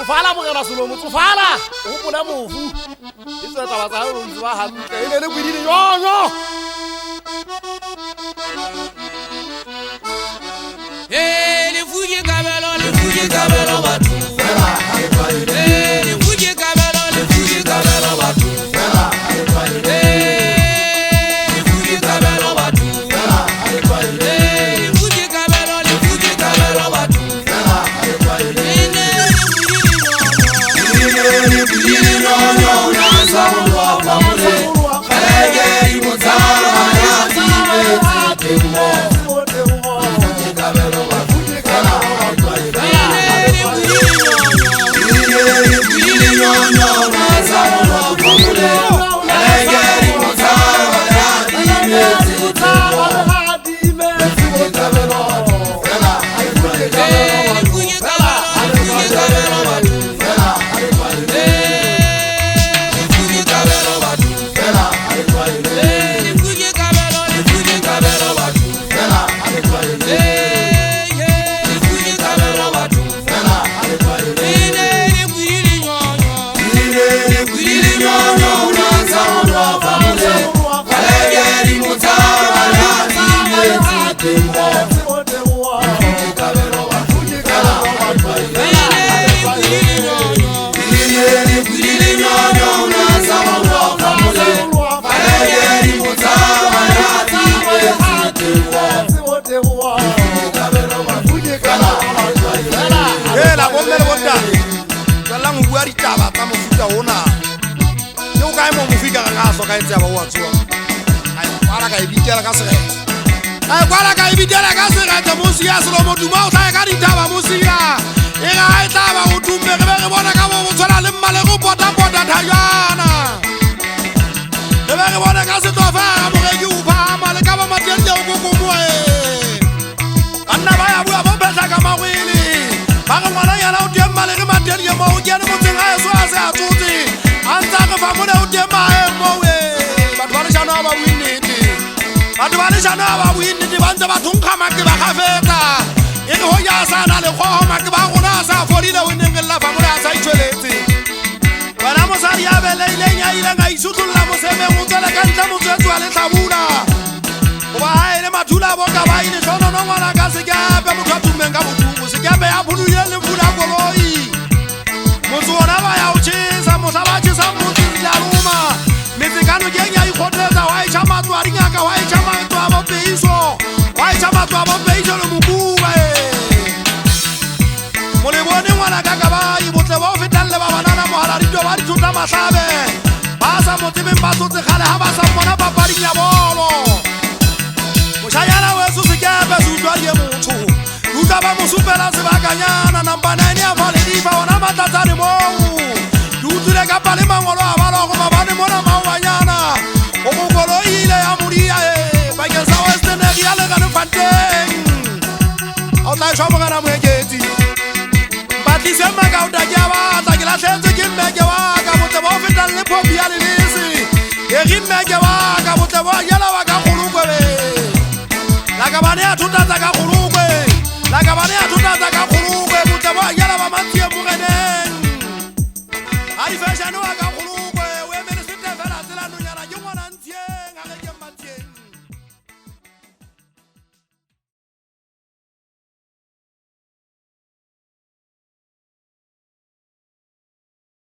Tsofala Morena Solomo, tsofala. O hopola mofu. E tsa taba tsa hao ntse ba hantle. E ne le kwedile yonyo. Le fuje kabelo batho. Le fuje kabelo batho. Ka itse ba wa tswa ai kwala ka ibitela ka sere ai kwala ka ibitela ka sere ta musi ya Solomo duma o tla ka ditaba musi ya e ga ai taba o dumbe re bona ka bo tswala le mmale go bota thayana re re bona ka se tofa mo re ke upa male ka ba matende o go mo anna ba ya bua bo betla ka mawili ba ga ngwana yana o tie male re matende mo o kene mo tsenga e so a se a tsotse anta ga fa mo ne o tie mae mo batho ba le jana ba buinnete ba ntse ba thunkga make ba gafeta e re ho ya sana le kgogo make ba gona sa fodile o neng lla fa mo a sa itshweletse bana mosadi ya beleileng ya ile nga isutlolla mosemeng o tswele ka ntle motswetsi wa letlhabula goba ga e le mathula bo ka ba ile tsonono ngwana ka sekepe motho a tummeng ka botumo sekepe ya pholoile le fula koloi motse ona ba ya o tšhesa motla ba tšhesang motse rile a roma metsekano keng ya ikgotletsa wa etšha matlo a dingaka wa etšha matlo a bopeiso wa etšha matlo a bopeiso le mokube mo le bone ngwana ka ba botle ba o fetang le ba banana mogala dito ba dithota mahlabe ba sa mo tsebeng ba tsotse kgale ga ba sa mmona papading ya bolo mošanyana weso sekepe se utlwadie motho utlwa ba mo supela sebakanyana number 9 ya faledifa ona matlatsane moo di utlwile ka pale mangolo a balogo mabane mona maobanyana o mokoloile ya modia bakeng sa westenegi ya legane fanteng a o tla ešwa mogana moeketsi batlise makauta ke a batla ke latlhetse ke mmeke wa ka botle ba o fetang le popi ya lelese egi mmeke wa ka botle ba yela wa ka kgolokwe lakabane ya thotatsa ka kgolokwe lakabane ya thotatsa ka kgolokwe